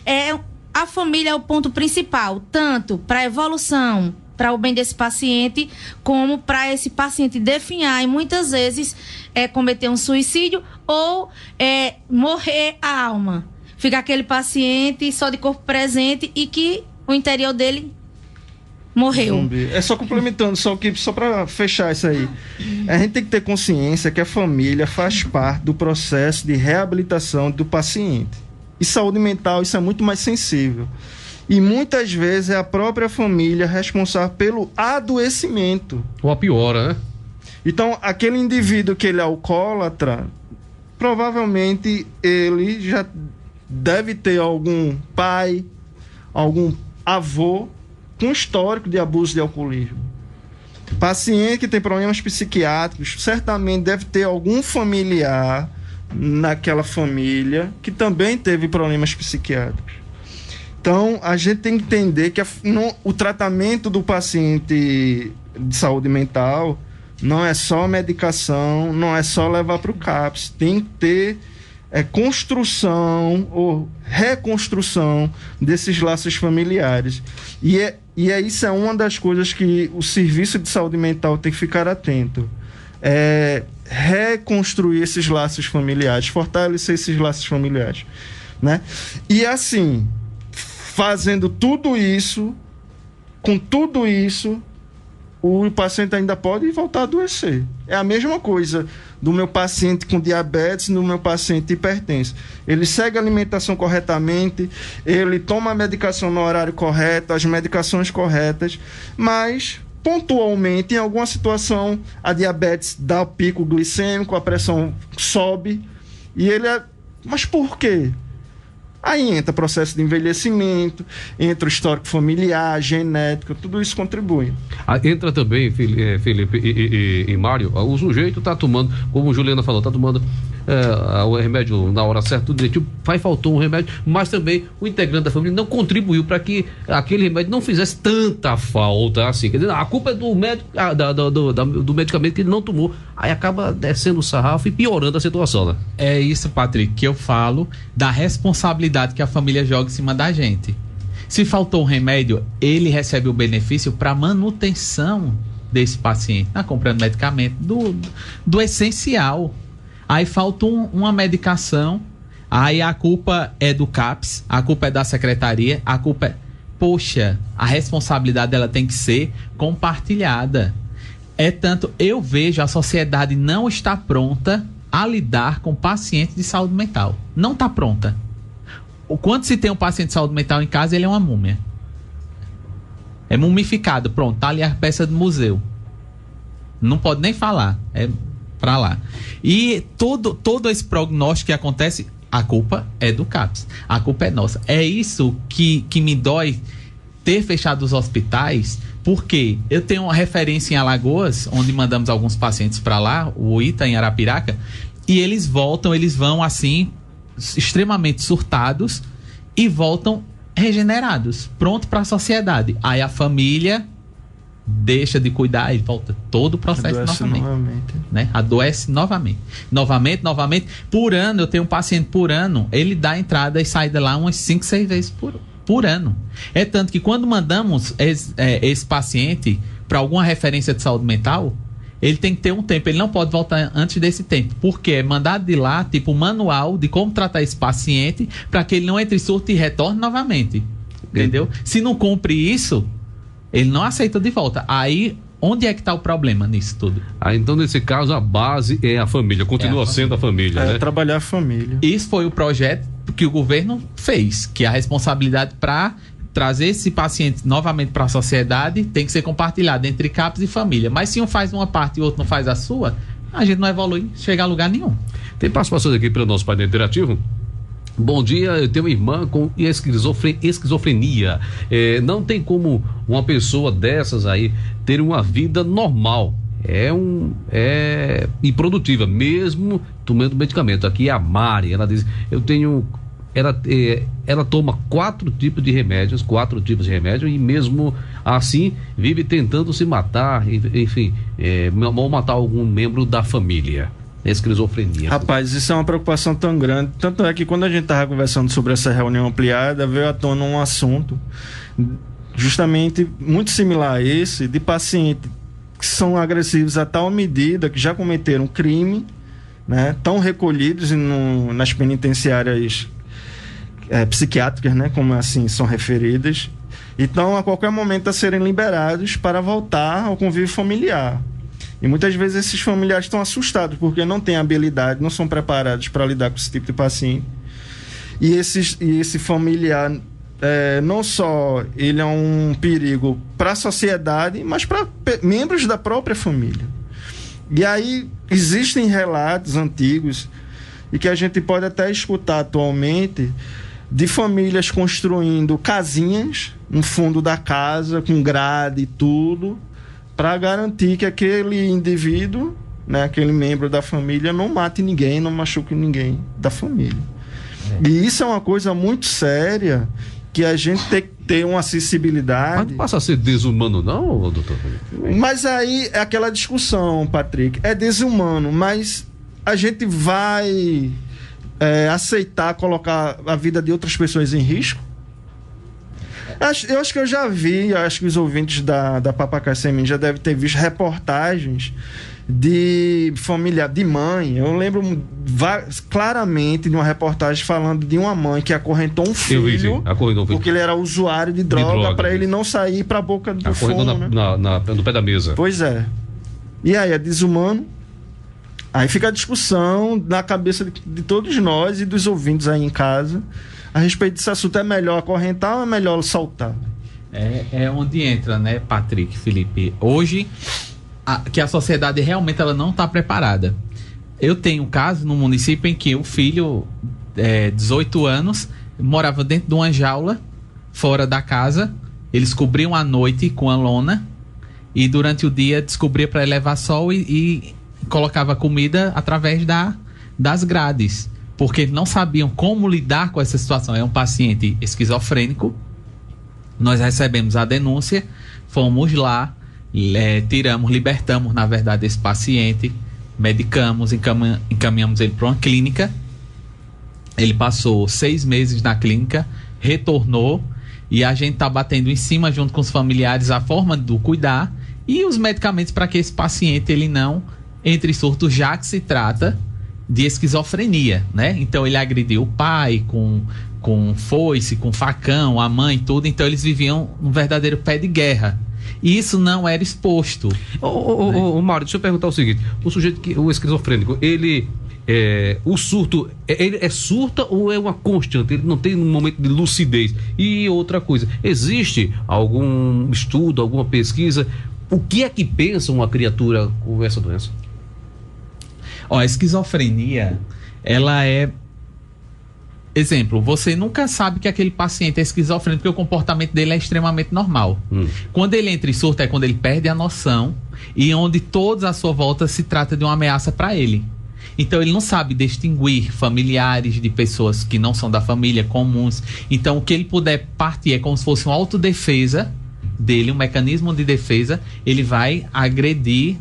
A família é o ponto principal, tanto para a evolução, para o bem desse paciente, como para esse paciente definhar e muitas vezes cometer um suicídio ou morrer a alma. Fica aquele paciente só de corpo presente e que o interior dele morreu. Só complementando, só para fechar isso aí. A gente tem que ter consciência que a família faz parte do processo de reabilitação do paciente. E saúde mental, isso é muito mais sensível. E muitas vezes é a própria família responsável pelo adoecimento. Ou a piora, né? Então, aquele indivíduo que ele é alcoólatra, provavelmente ele já deve ter algum pai, algum avô com histórico de abuso de alcoolismo. Paciente que tem problemas psiquiátricos, certamente deve ter algum familiar naquela família que também teve problemas psiquiátricos. Então, a gente tem que entender que o tratamento do paciente de saúde mental não é só medicação, não é só levar para o CAPS. Tem que ter construção ou reconstrução desses laços familiares. E isso é uma das coisas que o serviço de saúde mental tem que ficar atento. Reconstruir esses laços familiares, fortalecer esses laços familiares, né? E assim, fazendo tudo isso, com tudo isso, o paciente ainda pode voltar a adoecer. É a mesma coisa do meu paciente com diabetes, do meu paciente hipertenso. Ele segue a alimentação corretamente, ele toma a medicação no horário correto, as medicações corretas, mas pontualmente, em alguma situação, a diabetes dá o pico glicêmico, a pressão sobe, e ele mas por quê? Aí entra processo de envelhecimento, entra o histórico familiar, genético, tudo isso contribui. Entra também, Felipe e Mário, o sujeito está tomando, como Juliana falou, está tomando o remédio na hora certa, tudo direitinho, faltou um remédio, mas também o integrante da família não contribuiu para que aquele remédio não fizesse tanta falta assim. Quer dizer, a culpa é do médico, do medicamento que ele não tomou. Aí acaba descendo o sarrafo e piorando a situação, né? É isso, Patrick, que eu falo da responsabilidade que a família joga em cima da gente. Se faltou um remédio, ele recebe o benefício para manutenção desse paciente, comprando medicamento do essencial. Aí falta uma medicação, aí a culpa é do CAPS, a culpa é da secretaria, a culpa é... Poxa, a responsabilidade dela tem que ser compartilhada. É tanto, eu vejo a sociedade não está pronta a lidar com pacientes de saúde mental. Não está pronta. Quando se tem um paciente de saúde mental em casa, ele é uma múmia. É mumificado, pronto, tá ali a peça do museu. Não pode nem falar, é pra lá. E todo esse prognóstico que acontece, a culpa é do CAPS, a culpa é nossa. É isso que me dói, ter fechado os hospitais, porque eu tenho uma referência em Alagoas, onde mandamos alguns pacientes para lá, o ITA em Arapiraca, e eles vão assim, extremamente surtados, e voltam regenerados, pronto para a sociedade. Aí a família deixa de cuidar e volta todo o processo novamente. Né? Adoece novamente. Novamente. Por ano, eu tenho um paciente por ano, ele dá entrada e saída lá umas 5, 6 vezes por ano. É tanto que quando mandamos esse paciente para alguma referência de saúde mental, ele tem que ter um tempo, ele não pode voltar antes desse tempo, porque é mandado de lá, tipo, um manual de como tratar esse paciente para que ele não entre surto e retorne novamente. Entendeu? Se não cumpre isso, ele não aceita de volta. Aí, onde é que está o problema nisso tudo? Então, nesse caso, a base é a família, continua sendo a família, né? Trabalhar a família. Isso foi o projeto que o governo fez, que a responsabilidade para trazer esse paciente novamente para a sociedade tem que ser compartilhada entre CAPS e família. Mas se um faz uma parte e o outro não faz a sua, a gente não evolui, chega a lugar nenhum. Tem participações aqui pelo nosso painel interativo. Bom dia, eu tenho uma irmã com esquizofrenia. Não tem como uma pessoa dessas aí ter uma vida normal. É improdutiva, mesmo tomando medicamento. Aqui é a Mari, ela diz, ela toma 4 tipos de remédios e mesmo assim vive tentando se matar, enfim, ou matar algum membro da família. Esquizofrenia. Rapaz, isso é uma preocupação tão grande. Tanto é que quando a gente estava conversando sobre essa reunião ampliada, veio à tona um assunto justamente muito similar a esse, de pacientes que são agressivos a tal medida que já cometeram crime, né, tão recolhidos nas penitenciárias psiquiátricas, né, como assim são referidas, então a qualquer momento a serem liberados para voltar ao convívio familiar. E muitas vezes esses familiares estão assustados porque não têm habilidade, não são preparados para lidar com esse tipo de paciente. E esse familiar, não só ele é um perigo para a sociedade, mas para membros da própria família. E aí existem relatos antigos e que a gente pode até escutar atualmente de famílias construindo casinhas no fundo da casa, com grade e tudo, para garantir que aquele indivíduo, né, aquele membro da família não mate ninguém, não machuque ninguém da família. E isso é uma coisa muito séria que a gente tem que ter uma acessibilidade. Mas não passa a ser desumano não, doutor? Mas aí é aquela discussão, Patrick, é desumano, mas a gente vai aceitar colocar a vida de outras pessoas em risco? Eu acho que eu já vi, acho que os ouvintes da Papacá-Semin já devem ter visto reportagens de familiar, de mãe. Eu lembro claramente de uma reportagem falando de uma mãe que acorrentou um filho, porque ele era usuário de droga para ele não sair para a boca do fogo, né? No pé da mesa. Pois é. E aí é desumano. Aí fica a discussão na cabeça de todos nós e dos ouvintes aí em casa a respeito desse assunto. É melhor acorrentar ou é melhor soltar? É onde entra, né, Patrick, Felipe? Hoje, que a sociedade realmente ela não está preparada. Eu tenho um caso no município em que o filho, 18 anos, morava dentro de uma jaula, fora da casa. Eles cobriam a noite com a lona e durante o dia descobria para levar sol e colocava comida através das grades, porque não sabiam como lidar com essa situação. É um paciente esquizofrênico. Nós recebemos a denúncia, fomos lá, libertamos, na verdade, esse paciente, medicamos, encaminhamos ele para uma clínica. Ele passou 6 meses na clínica, retornou, e a gente está batendo em cima, junto com os familiares, a forma do cuidar e os medicamentos para que esse paciente ele não entre em surto, já que se trata de esquizofrenia, né? Então ele agrediu o pai com foice, com facão, a mãe, tudo. Então eles viviam um verdadeiro pé de guerra. E isso não era exposto. Mário, deixa eu perguntar o seguinte: o esquizofrênico, o surto, ele é surta ou é uma constante? Ele não tem um momento de lucidez? E outra coisa, existe algum estudo, alguma pesquisa? O que é que pensa uma criatura com essa doença? A esquizofrenia, ela é... Exemplo, você nunca sabe que aquele paciente é esquizofrênico porque o comportamento dele é extremamente normal. Quando ele entra em surto é quando ele perde a noção e onde todos à sua volta se trata de uma ameaça para ele. Então ele não sabe distinguir familiares de pessoas que não são da família, comuns. Então o que ele puder partir é como se fosse uma autodefesa dele, um mecanismo de defesa. Ele vai agredir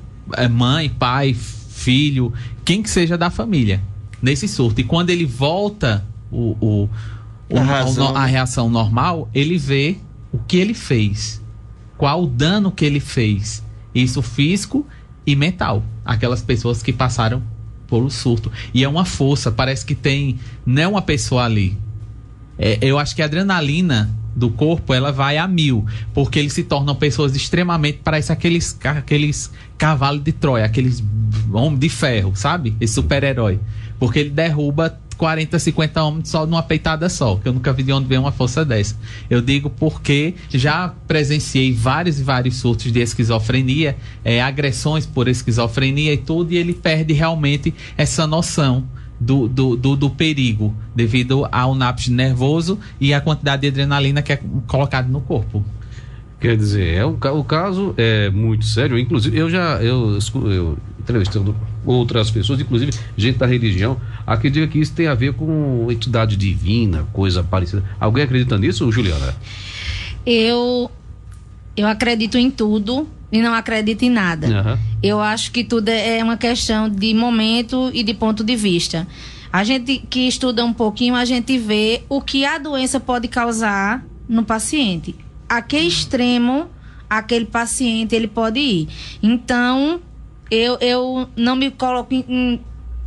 mãe, pai, filho, quem que seja da família, nesse surto. E quando ele volta a reação normal, ele vê o que ele fez, qual o dano que ele fez, isso físico e mental, aquelas pessoas que passaram pelo surto. E é uma força, parece que tem, não é uma pessoa ali. Eu acho que a adrenalina do corpo, ela vai a 1000, porque eles se tornam pessoas extremamente, parece aqueles cavalos de Troia, aqueles homens de ferro, sabe? Esse super-herói, porque ele derruba 40, 50 homens só numa peitada só, que eu nunca vi de onde vem uma força dessa. Eu digo porque já presenciei vários e vários surtos de esquizofrenia, agressões por esquizofrenia e tudo, e ele perde realmente essa noção do perigo, devido ao nápis entrevoroso e a quantidade de adrenalina que é colocada no corpo. Quer dizer, o caso é muito sério. Inclusive, eu entrevistando outras pessoas, inclusive gente da religião, acredita que isso tem a ver com entidade divina, coisa parecida. Alguém acredita nisso, Juliana? Eu acredito em tudo e não acredito em nada. Uhum. Eu acho que tudo é uma questão de momento e de ponto de vista. A gente que estuda um pouquinho, a gente vê o que a doença pode causar no paciente. A que extremo aquele paciente ele pode ir. Então, eu não me coloco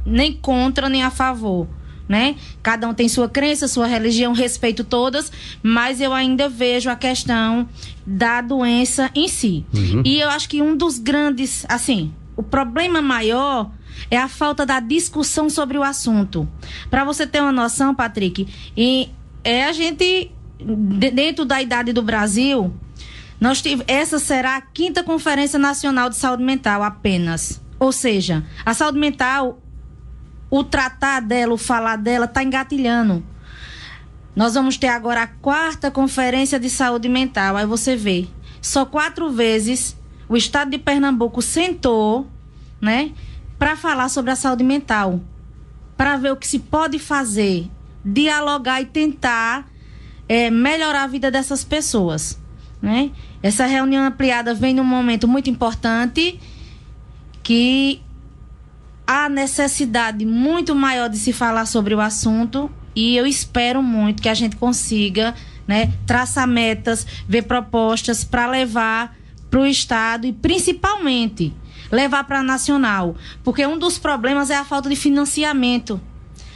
nem contra nem a favor, né? Cada um tem sua crença, sua religião, respeito todas, mas eu ainda vejo a questão da doença em si. Uhum. E eu acho que um dos grandes, assim, o problema maior é a falta da discussão sobre o assunto. Para você ter uma noção, Patrick, a gente, dentro da idade do Brasil, essa será a 5ª Conferência Nacional de Saúde Mental apenas. Ou seja, a saúde mental, o tratar dela, o falar dela, está engatilhando. Nós vamos ter agora a 4ª Conferência de Saúde Mental. Aí você vê, só 4 vezes o estado de Pernambuco sentou, né, para falar sobre a saúde mental, para ver o que se pode fazer, dialogar e tentar melhorar a vida dessas pessoas, né? Essa reunião ampliada vem num momento muito importante, que há necessidade muito maior de se falar sobre o assunto, e eu espero muito que a gente consiga, né, traçar metas, ver propostas para levar para o estado e principalmente levar para a nacional, porque um dos problemas é a falta de financiamento.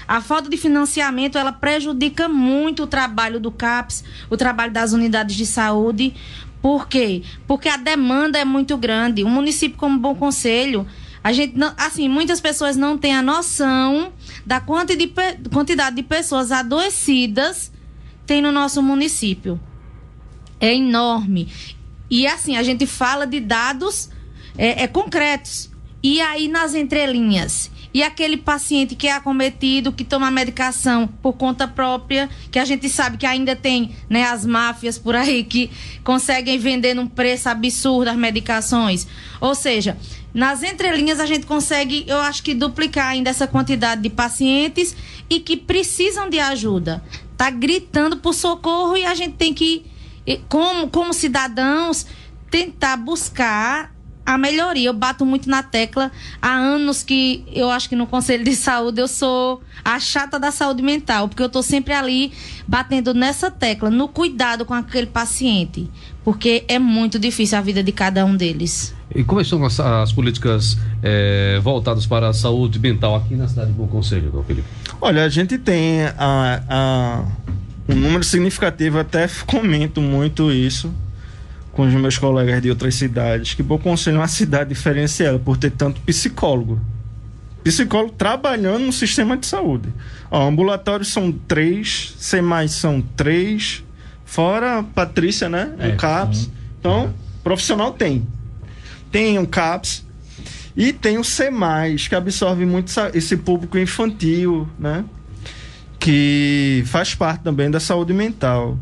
A falta de financiamento, ela prejudica muito o trabalho do CAPS, o trabalho das unidades de saúde. Por quê? Porque a demanda é muito grande. Um município como Bom Conselho, a gente não, assim, muitas pessoas não têm a noção da quantidade de pessoas adoecidas tem no nosso município. É enorme. E assim, a gente fala de dados concretos. E aí, nas entrelinhas, E aquele paciente que é acometido, que toma medicação por conta própria, que a gente sabe que ainda tem, né, as máfias por aí que conseguem vender num preço absurdo as medicações. Ou seja, nas entrelinhas a gente consegue, eu acho que duplicar ainda essa quantidade de pacientes e que precisam de ajuda. Tá gritando por socorro e a gente tem que, como cidadãos, tentar buscar a melhoria. Eu bato muito na tecla há anos que eu acho que no Conselho de Saúde eu sou a chata da saúde mental, porque eu estou sempre ali batendo nessa tecla, no cuidado com aquele paciente, porque é muito difícil a vida de cada um deles. E como estão as políticas voltadas para a saúde mental aqui na cidade de Bom Conselho, Dom Felipe? Olha, a gente tem um número significativo, até comento muito isso com os meus colegas de outras cidades, que Bom Conselho é uma cidade diferenciada por ter tanto psicólogo trabalhando no sistema de saúde. Ambulatórios são 3, CEMAIS são 3, fora Patrícia, né? O CAPS. Então, profissional tem um CAPS e tem o CEMAIS, que absorve muito esse público infantil, né? Que faz parte também da saúde mental.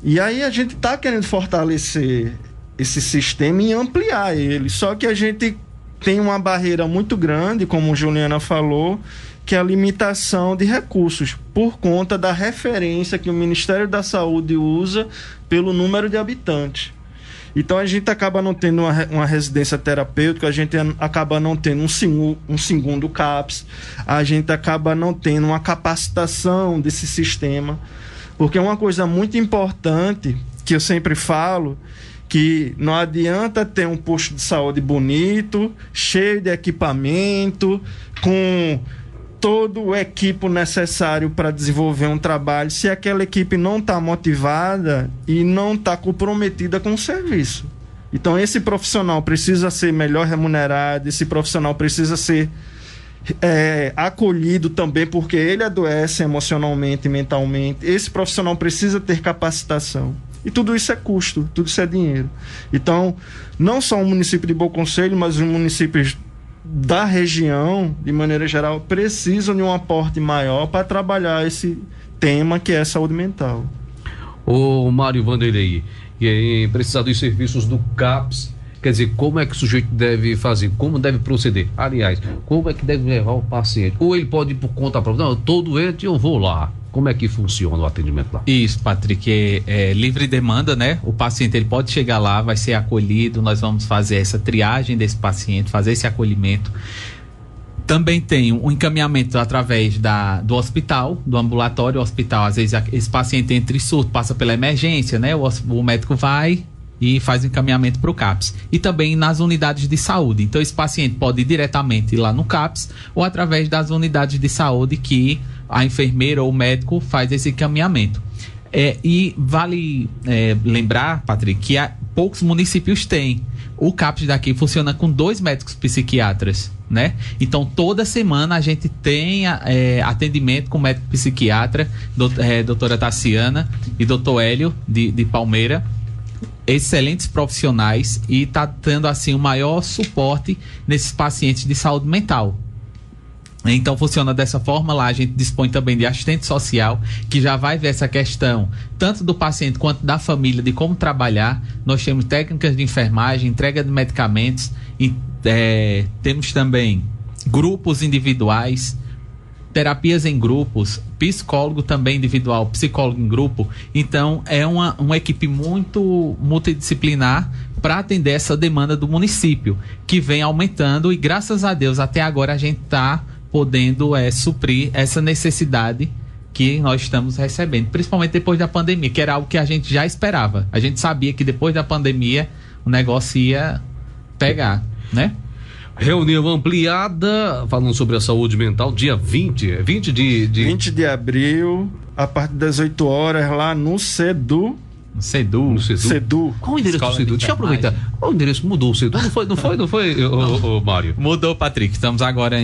E aí a gente está querendo fortalecer esse sistema e ampliar ele. Só que a gente tem uma barreira muito grande, como a Juliana falou, que é a limitação de recursos, por conta da referência que o Ministério da Saúde usa pelo número de habitantes. Então a gente acaba não tendo uma residência terapêutica, a gente acaba não tendo um segundo CAPS, a gente acaba não tendo uma capacitação desse sistema. Porque uma coisa muito importante, que eu sempre falo, que não adianta ter um posto de saúde bonito, cheio de equipamento, com todo o equipo necessário para desenvolver um trabalho, se aquela equipe não está motivada e não está comprometida com o serviço. Então esse profissional precisa ser melhor remunerado, esse profissional precisa ser acolhido também, porque ele adoece emocionalmente e mentalmente. Esse profissional precisa ter capacitação. E tudo isso é custo, tudo isso é dinheiro. Então, não só o município de Bom Conselho, mas os municípios da região, de maneira geral, precisam de um aporte maior para trabalhar esse tema que é saúde mental. Ô Mário Vanderlei, e precisar dos serviços do CAPS, quer dizer, como é que o sujeito deve fazer? Como deve proceder? Aliás, como é que deve levar o paciente? Ou ele pode ir por conta própria? Não, eu estou doente, eu vou lá. Como é que funciona o atendimento lá? Isso, Patrick, é livre demanda, né? O paciente ele pode chegar lá, vai ser acolhido, nós vamos fazer essa triagem desse paciente, fazer esse acolhimento. Também tem um encaminhamento através do hospital, do ambulatório. O hospital, às vezes, esse paciente entra em surto, passa pela emergência, né? O médico vai e faz o encaminhamento para o CAPS. E também nas unidades de saúde. Então, esse paciente pode ir diretamente lá no CAPS ou através das unidades de saúde que a enfermeira ou o médico faz esse encaminhamento. E vale lembrar, Patrick, que poucos municípios têm. O CAPS daqui funciona com 2 médicos psiquiatras, né? Então, toda semana a gente tem atendimento com médico psiquiatra, doutora Tassiana e doutor Hélio de Palmeira. Excelentes profissionais e está dando assim o maior suporte nesses pacientes de saúde mental. Então funciona dessa forma. Lá a gente dispõe também de assistente social, que já vai ver essa questão tanto do paciente quanto da família, de como trabalhar. Nós temos técnicas de enfermagem, entrega de medicamentos, e temos também grupos individuais, terapias em grupos, psicólogo também individual, psicólogo em grupo. Então é uma equipe muito multidisciplinar para atender essa demanda do município, que vem aumentando, e graças a Deus até agora a gente está podendo suprir essa necessidade que nós estamos recebendo, principalmente depois da pandemia, que era algo que a gente já esperava. A gente sabia que depois da pandemia o negócio ia pegar, né? Reunião ampliada, falando sobre a saúde mental, dia 20 de abril, a partir das 8 horas, lá no CEDU. CEDU. CEDU. Qual o endereço do CEDU? Deixa eu aproveitar. O endereço mudou, não foi, o Mário? Mudou, Patrick. Estamos agora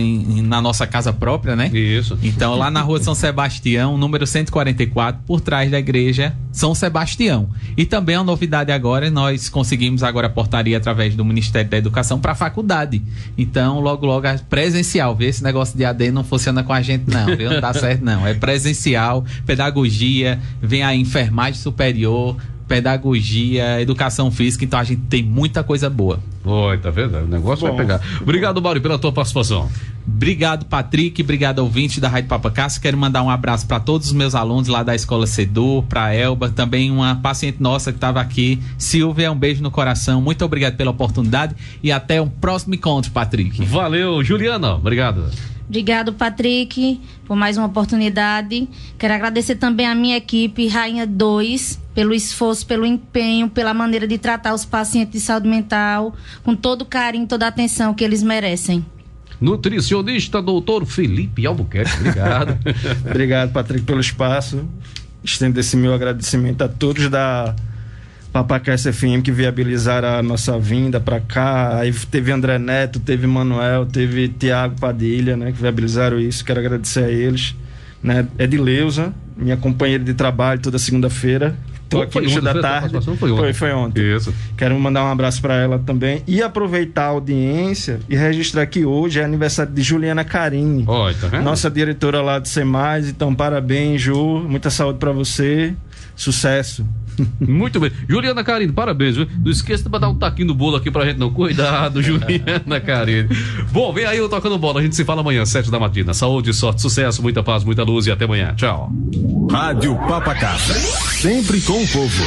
na nossa casa própria, né? Isso. Então, lá na rua São Sebastião, número 144, por trás da igreja São Sebastião. E também uma novidade agora, nós conseguimos agora a portaria através do Ministério da Educação para a faculdade. Então, logo é presencial. Vê, esse negócio de AD não funciona com a gente não, viu? Não dá certo não. É presencial, pedagogia, vem a enfermagem superior, pedagogia, educação física, então a gente tem muita coisa boa. Oi, tá vendo? O negócio vai pegar. Obrigado, Mário, pela tua participação. Obrigado, Patrick, obrigado, ouvinte da Rádio Papacassa. Quero mandar um abraço para todos os meus alunos lá da Escola Sedu, para Elba, também uma paciente nossa que estava aqui, Silvia, um beijo no coração, muito obrigado pela oportunidade e até um próximo encontro, Patrick. Valeu, Juliana, obrigado. Obrigado, Patrick, por mais uma oportunidade. Quero agradecer também a minha equipe, Rainha 2, pelo esforço, pelo empenho, pela maneira de tratar os pacientes de saúde mental, com todo o carinho, toda a atenção que eles merecem. Nutricionista doutor Felipe Albuquerque, obrigado. Obrigado, Patrick, pelo espaço. Estendo esse meu agradecimento a todos da Papacassa FM que viabilizaram a nossa vinda para cá. Aí teve André Neto, teve Manuel, teve Tiago Padilha, né, que viabilizaram isso. Quero agradecer a eles, né? Edileuza, minha companheira de trabalho toda segunda-feira. Estou aqui no show da tarde. Foi ontem. Isso. Quero mandar um abraço para ela também e aproveitar a audiência e registrar que hoje é aniversário de Juliana Carini, tá nossa diretora lá do SEMAS. Então, parabéns, Ju. Muita saúde para você. Sucesso. Muito bem. Juliana Carini, parabéns, viu? Não esqueça de botar um taquinho no bolo aqui pra gente, não. Cuidado, Juliana Carini. Bom, vem aí o Tocando Bola. A gente se fala amanhã, 7 da matina. Saúde, sorte, sucesso, muita paz, muita luz e até amanhã. Tchau. Rádio Papacassa. Sempre com o povo.